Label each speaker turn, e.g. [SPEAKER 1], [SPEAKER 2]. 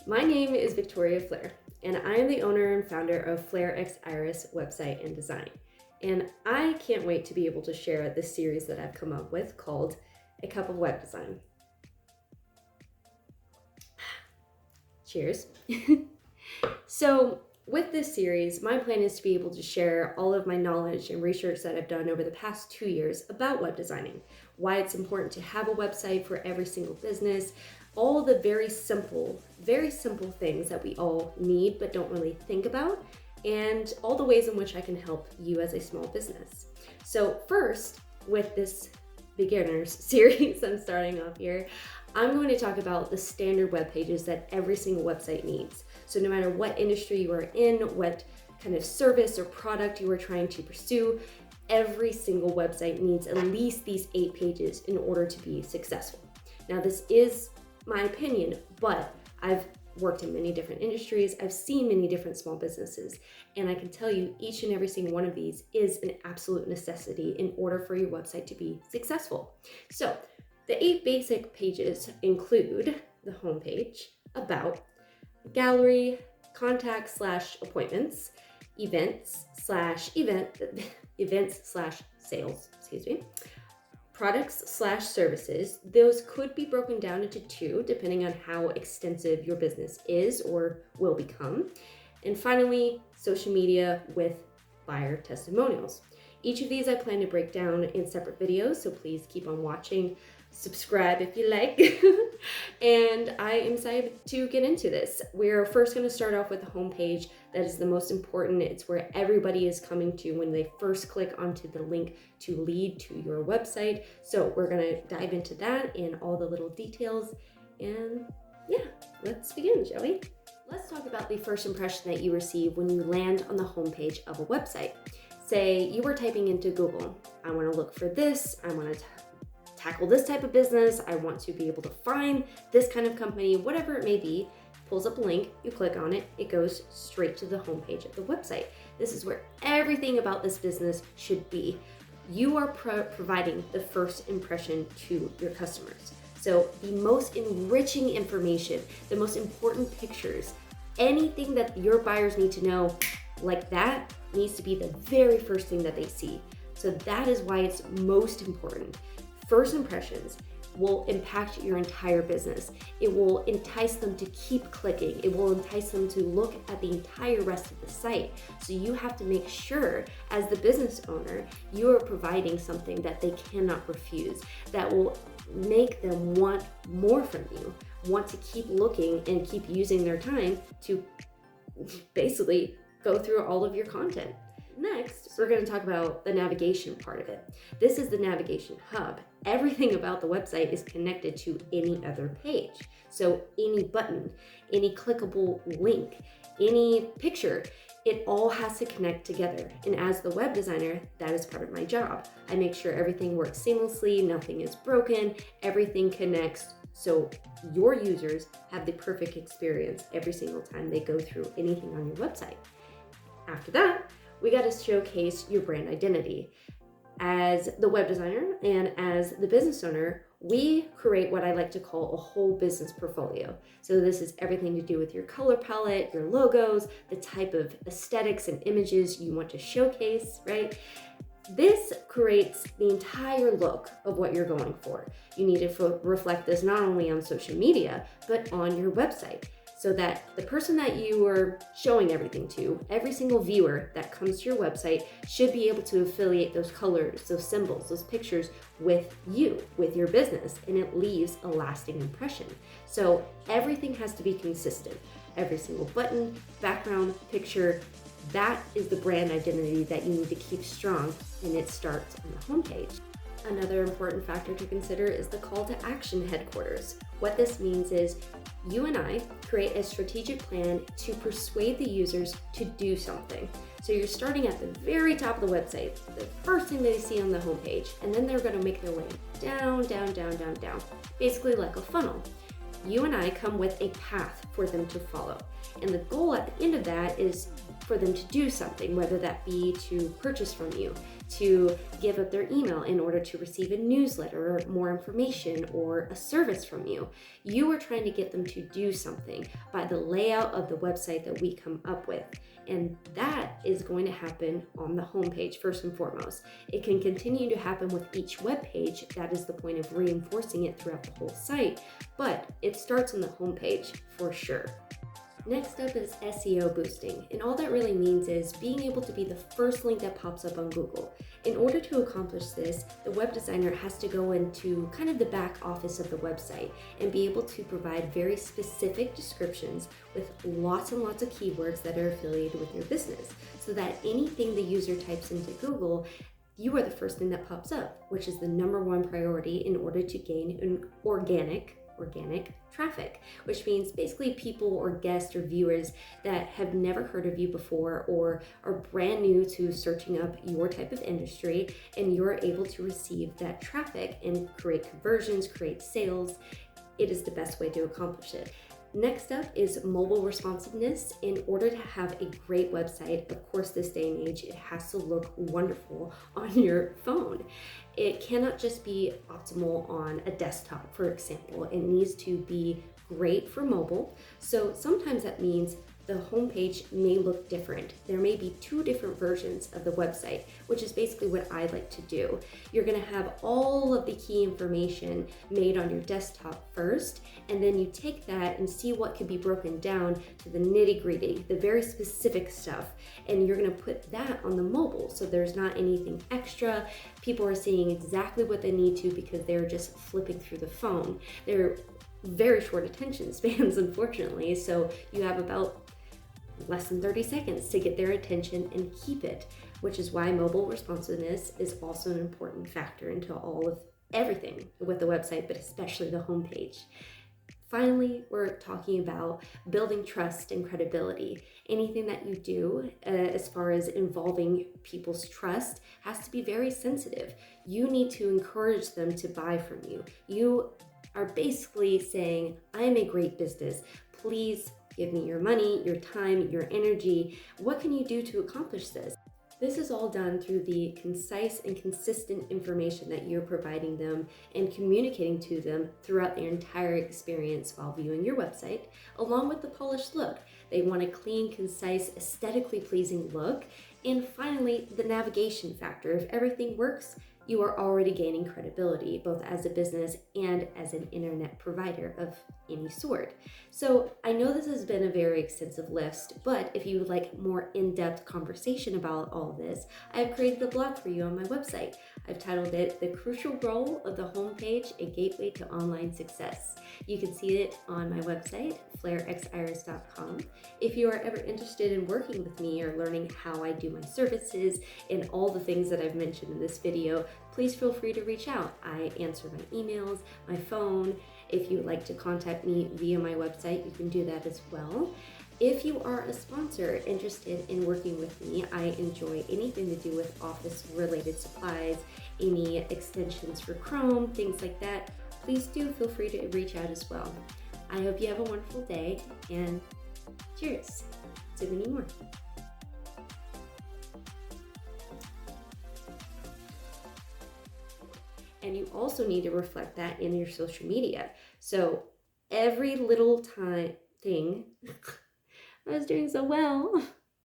[SPEAKER 1] My name is Victoria Flair, and I am the owner and founder of Flair X Iris website and design. And I can't wait to be able to share this series that I've come up with called A Cup of Web Design. Cheers. So with this series, my plan is to be able to share all of my knowledge and research that I've done over the past 2 years about web designing, why it's important to have a website for every single business, all the very simple things that we all need but don't really think about, and all the ways in which I can help you as a small business. So first, with this beginners series I'm starting off here, I'm going to talk about the standard web pages that every single website needs. So no matter what industry you are in, what kind of service or product you are trying to pursue, every single website needs at least these 8 pages in order to be successful. Now this is my opinion, but I've worked in many different industries, I've seen many different small businesses, and I can tell you each and every single one of these is an absolute necessity in order for your website to be successful. So the 8 basic pages include the homepage, about, gallery, contact/appointments, events/sales, products/services. Those could be broken down into 2 depending on how extensive your business is or will become. And finally, social media with buyer testimonials. Each of these I plan to break down in separate videos, so please keep on watching. Subscribe if you like. And I am excited to get into this. We're first going to start off with the homepage. That is the most important. It's where everybody is coming to when they first click onto the link to lead to your website. So we're going to dive into that and all the little details. And yeah, let's begin, shall we? Let's talk about the first impression that you receive when you land on the homepage of a website. Say you were typing into Google, I want to look for this, I want to tackle this type of business, I want to be able to find this kind of company, whatever it may be. Pulls up a link, you click on it, it goes straight to the homepage of the website. This is where everything about this business should be. You are providing the first impression to your customers. So the most enriching information, the most important pictures, anything that your buyers need to know like that needs to be the very first thing that they see. So that is why it's most important. First impressions will impact your entire business. It will entice them to keep clicking. It will entice them to look at the entire rest of the site. So you have to make sure, as the business owner, you are providing something that they cannot refuse, that will make them want more from you, want to keep looking and keep using their time to basically go through all of your content. Next, we're going to talk about the navigation part of it. This is the navigation hub. Everything about the website is connected to any other page. So any button, any clickable link, any picture, it all has to connect together. And as the web designer, that is part of my job. I make sure everything works seamlessly, nothing is broken, everything connects, so your users have the perfect experience every single time they go through anything on your website. After that, we got to showcase your brand identity. As the web designer and as the business owner, we create what I like to call a whole business portfolio. So this is everything to do with your color palette, your logos, the type of aesthetics and images you want to showcase, right? This creates the entire look of what you're going for. You need to reflect this not only on social media, but on your website, so that the person that you are showing everything to, every single viewer that comes to your website, should be able to affiliate those colors, those symbols, those pictures with you, with your business, and it leaves a lasting impression. So everything has to be consistent. Every single button, background, picture, that is the brand identity that you need to keep strong, and it starts on the homepage. Another important factor to consider is the call to action headquarters. What this means is you and I create a strategic plan to persuade the users to do something. So you're starting at the very top of the website, the first thing they see on the homepage, and then they're going to make their way down, basically like a funnel. You and I come with a path for them to follow. And the goal at the end of that is for them to do something, whether that be to purchase from you, to give up their email in order to receive a newsletter or more information or a service from you. You are trying to get them to do something by the layout of the website that we come up with. And that is going to happen on the homepage first and foremost. It can continue to happen with each web page. That is the point of reinforcing it throughout the whole site, but it starts on the homepage for sure. Next up is SEO boosting, and all that really means is being able to be the first link that pops up on Google. In order to accomplish this, the web designer has to go into kind of the back office of the website and be able to provide very specific descriptions with lots and lots of keywords that are affiliated with your business, so that anything the user types into Google, you are the first thing that pops up, which is the number one priority in order to gain an organic traffic, which means basically people or guests or viewers that have never heard of you before or are brand new to searching up your type of industry, and you're able to receive that traffic and create conversions, create sales. It is the best way to accomplish it. Next up is mobile responsiveness. In order to have a great website, of course, this day and age, it has to look wonderful on your phone. It cannot just be optimal on a desktop, for example. It needs to be great for mobile. So sometimes that means the homepage may look different. There may be two different versions of the website, which is basically what I like to do. You're gonna have all of the key information made on your desktop first, and then you take that and see what could be broken down to the nitty-gritty, the very specific stuff, and you're gonna put that on the mobile, so there's not anything extra. People are seeing exactly what they need to because they're just flipping through the phone. They're very short attention spans, unfortunately, so you have about less than 30 seconds to get their attention and keep it, which is why mobile responsiveness is also an important factor into all of everything with the website, but especially the homepage. Finally, we're talking about building trust and credibility. Anything that you do as far as involving people's trust has to be very sensitive. You need to encourage them to buy from you. You are basically saying, I am a great business. Please give me your money, your time, your energy. What can you do to accomplish this? This is all done through the concise and consistent information that you're providing them and communicating to them throughout their entire experience while viewing your website, along with the polished look. They want a clean, concise, aesthetically pleasing look. And finally, the navigation factor. If everything works, you are already gaining credibility, both as a business and as an internet provider of any sort. So I know this has been a very extensive list, but if you would like more in-depth conversation about all of this, I have created a blog for you on my website. I've titled it The Crucial Role of the Homepage, a Gateway to Online Success. You can see it on my website, flairxiris.com. If you are ever interested in working with me or learning how I do my services and all the things that I've mentioned in this video, please feel free to reach out. I answer my emails, my phone. If you would like to contact me via my website, you can do that as well. If you are a sponsor interested in working with me, I enjoy anything to do with office-related supplies, any extensions for Chrome, things like that. Please do feel free to reach out as well. I hope you have a wonderful day, and cheers to many more. And you also need to reflect that in your social media. So every little thing, I was doing so well.